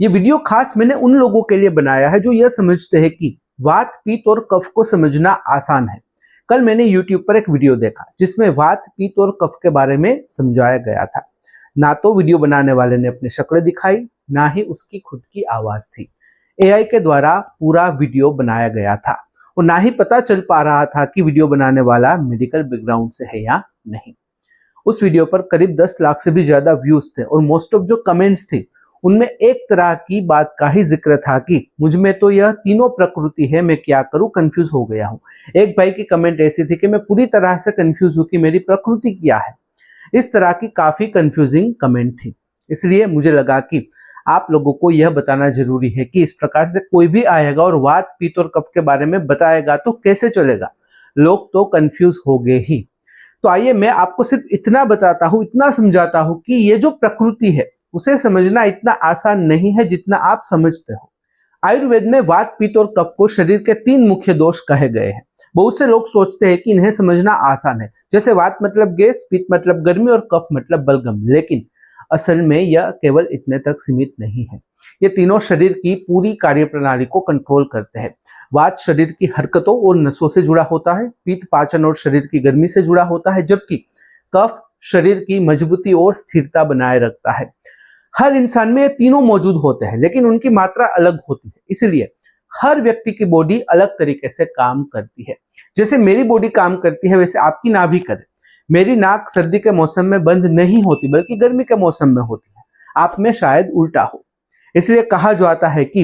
ये वीडियो खास मैंने उन लोगों के लिए बनाया है जो यह समझते हैं कि वात, पित्त और कफ को समझना आसान है। कल मैंने YouTube पर एक वीडियो देखा जिसमें वात, पित्त और कफ के बारे में समझाया गया था। ना तो वीडियो बनाने वाले ने अपनी शक्लें दिखाई, ना ही उसकी खुद की आवाज थी। AI के द्वारा पूरा वीडियो बनाया गया था और ना ही पता चल पा रहा था कि वीडियो बनाने वाला मेडिकल बैकग्राउंड से है या नहीं। उस वीडियो पर करीब 10 लाख से भी ज्यादा व्यूज थे और मोस्ट ऑफ जो कमेंट्स थे उनमें एक तरह की बात का ही जिक्र था कि मुझ में तो यह तीनों प्रकृति है, मैं क्या करूं, कंफ्यूज हो गया हूं। एक भाई की कमेंट ऐसी थी कि मैं पूरी तरह से कंफ्यूज हूं कि मेरी प्रकृति क्या है। इस तरह की काफी कंफ्यूजिंग कमेंट थी। इसलिए मुझे लगा कि आप लोगों को यह बताना जरूरी है कि इस प्रकार से कोई भी आएगा और वात, पित्त और कफ के बारे में बताएगा तो कैसे चलेगा, लोग तो कंफ्यूज हो गए ही। तो आइए मैं आपको सिर्फ इतना बताता हूं, इतना समझाता हूं कि ये जो प्रकृति है उसे समझना इतना आसान नहीं है जितना आप समझते हो। आयुर्वेद में वात, पित्त और कफ को शरीर के 3 मुख्य दोष कहे गए हैं। बहुत से लोग सोचते हैं कि इन्हें समझना आसान है, जैसे वात मतलब गैस, पित्त मतलब गर्मी और कफ मतलब बलगम, लेकिन असल में यह केवल इतने तक सीमित नहीं है। ये तीनों शरीर की पूरी कार्यप्रणाली को कंट्रोल करते हैं। वात शरीर की हरकतों और नसों से जुड़ा होता है, पित्त पाचन और शरीर की गर्मी से जुड़ा होता है, जबकि कफ शरीर की मजबूती और स्थिरता बनाए रखता है। हर इंसान में ये तीनों मौजूद होते हैं, लेकिन उनकी मात्रा अलग होती है। इसलिए हर व्यक्ति की बॉडी अलग तरीके से काम करती है। जैसे मेरी बॉडी काम करती है वैसे आपकी ना भी करे। मेरी नाक सर्दी के मौसम में बंद नहीं होती बल्कि गर्मी के मौसम में होती है। आप में शायद उल्टा हो। इसलिए कहा जाता है कि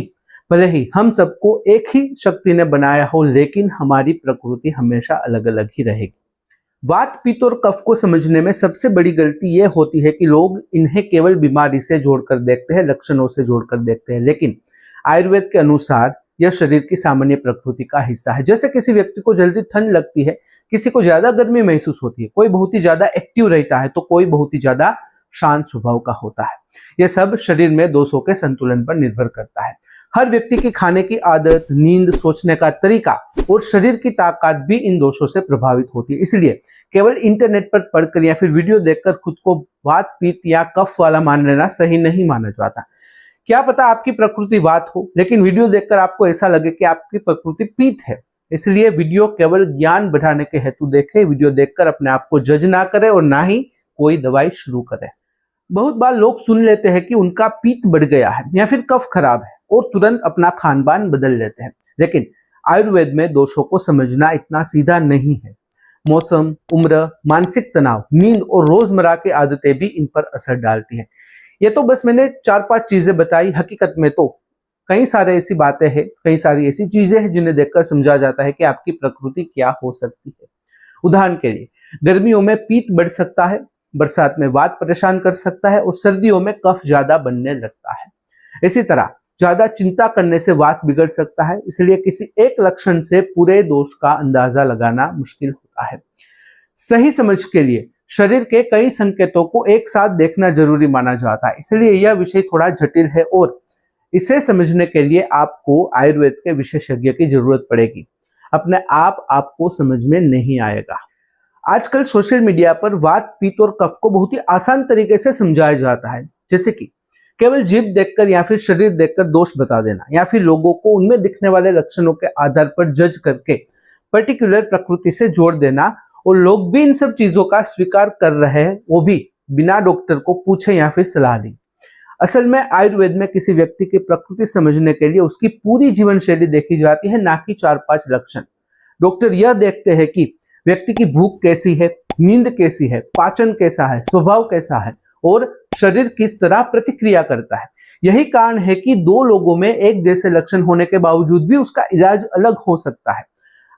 भले ही हम सबको एक ही शक्ति ने बनाया हो, लेकिन हमारी प्रकृति हमेशा अलग अलग ही रहेगी। वात, पित्त और कफ को समझने में सबसे बड़ी गलती यह होती है कि लोग इन्हें केवल बीमारी से जोड़कर देखते हैं, लक्षणों से जोड़कर देखते हैं, लेकिन आयुर्वेद के अनुसार यह शरीर की सामान्य प्रकृति का हिस्सा है। जैसे किसी व्यक्ति को जल्दी ठंड लगती है, किसी को ज्यादा गर्मी महसूस होती है, कोई बहुत ही ज्यादा एक्टिव रहता है तो कोई बहुत ही ज्यादा शांत स्वभाव का होता है। यह सब शरीर में दोषों के संतुलन पर निर्भर करता है। हर व्यक्ति की खाने की आदत, नींद, सोचने का तरीका और शरीर की ताकत भी इन दोषों से प्रभावित होती है। इसलिए केवल इंटरनेट पर पढ़कर या फिर वीडियो देखकर खुद को वात, पित्त या कफ वाला मान लेना सही नहीं माना जाता। क्या पता आपकी प्रकृति वात हो, लेकिन वीडियो देखकर आपको ऐसा लगे कि आपकी प्रकृति पित्त है। इसलिए वीडियो केवल ज्ञान बढ़ाने के हेतु देखें। वीडियो देखकर अपने आप को जज ना करें और ना ही कोई दवाई शुरू करें। बहुत बार लोग सुन लेते हैं कि उनका पित्त बढ़ गया है या फिर कफ खराब है और तुरंत अपना खान पान बदल लेते हैं, लेकिन आयुर्वेद में दोषों को समझना इतना सीधा नहीं है। मौसम, उम्र, मानसिक तनाव, नींद और रोजमर्रा की आदतें भी इन पर असर डालती हैं। ये तो बस मैंने 4-5 चीजें बताई, हकीकत में तो कई सारे ऐसी बातें हैं, कई सारी ऐसी चीजें हैं जिन्हें देखकर समझा जाता है कि आपकी प्रकृति क्या हो सकती है। उदाहरण के लिए गर्मियों में पित्त बढ़ सकता है, बरसात में वात परेशान कर सकता है और सर्दियों में कफ ज्यादा बनने लगता है। इसी तरह ज्यादा चिंता करने से वात बिगड़ सकता है, इसलिए किसी एक लक्षण से पूरे दोष का अंदाजा लगाना मुश्किल होता है। सही समझ के लिए शरीर के कई संकेतों को एक साथ देखना जरूरी माना जाता है, इसलिए यह विषय थोड़ा जटिल है और इसे समझने के लिए आपको आयुर्वेद के विशेषज्ञ की जरूरत पड़ेगी। अपने आप आपको समझ में नहीं आएगा। आजकल सोशल मीडिया पर वात, पित्त और कफ को बहुत ही आसान तरीके से समझाया जाता है, जैसे कि केवल जीभ देखकर या फिर शरीर देखकर दोष बता देना, या फिर लोगों को उनमें दिखने वाले लक्षणों के आधार पर जज करके पर्टिकुलर प्रकृति से जोड़ देना, और लोग भी इन सब चीजों का स्वीकार कर रहे हैं, वो भी बिना डॉक्टर को पूछे या फिर सलाह ली। असल में आयुर्वेद में किसी व्यक्ति की प्रकृति समझने के लिए उसकी पूरी जीवन शैली देखी जाती है, ना कि 4-5 लक्षण। डॉक्टर यह देखते हैं कि व्यक्ति की भूख कैसी है, नींद कैसी है, पाचन कैसा है, स्वभाव कैसा है और शरीर किस तरह प्रतिक्रिया करता है। यही कारण है कि 2 लोगों में एक जैसे लक्षण होने के बावजूद भी उसका इलाज अलग हो सकता है।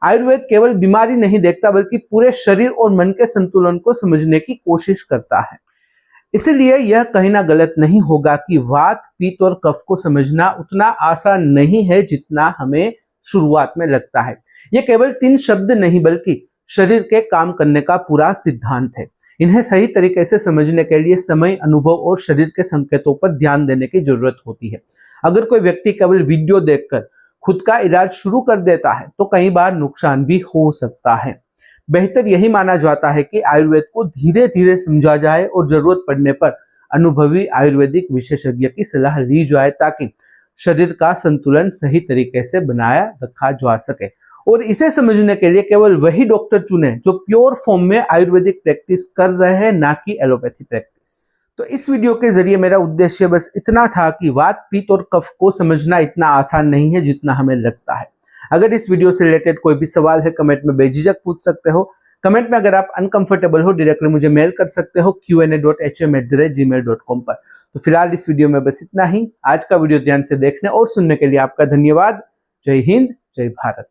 आयुर्वेद केवल बीमारी नहीं देखता बल्कि पूरे शरीर और मन के संतुलन को समझने की कोशिश करता है। इसलिए यह कहना गलत नहीं होगा कि वात, पित्त और कफ को समझना उतना आसान नहीं है जितना हमें शुरुआत में लगता है। यह केवल 3 शब्द नहीं बल्कि शरीर के काम करने का पूरा सिद्धांत है। इन्हें सही तरीके से समझने के लिए समय, अनुभव और शरीर के संकेतों पर ध्यान देने की जरूरत होती है। अगर कोई व्यक्ति केवल वीडियो देखकर खुद का इलाज शुरू कर देता है तो कई बार नुकसान भी हो सकता है। बेहतर यही माना जाता है कि आयुर्वेद को धीरे धीरे समझा जाए और जरूरत पड़ने पर अनुभवी आयुर्वेदिक विशेषज्ञ की सलाह ली जाए ताकि शरीर का संतुलन सही तरीके से बनाया रखा जा सके। और इसे समझने के लिए केवल वही डॉक्टर चुने जो प्योर फॉर्म में आयुर्वेदिक प्रैक्टिस कर रहे हैं, ना कि एलोपैथी प्रैक्टिस। तो इस वीडियो के जरिए मेरा उद्देश्य बस इतना था कि वात पित्त और कफ को समझना इतना आसान नहीं है जितना हमें लगता है। अगर इस वीडियो से रिलेटेड कोई भी सवाल है कमेंट में बेझिझक पूछ सकते हो। कमेंट में अगर आप अनकंफर्टेबल हो डायरेक्टली मुझे मेल कर सकते हो qa.hm@gmail.com पर। तो फिलहाल इस वीडियो में बस इतना ही। आज का वीडियो ध्यान से देखने और सुनने के लिए आपका धन्यवाद। जय हिंद, जय भारत।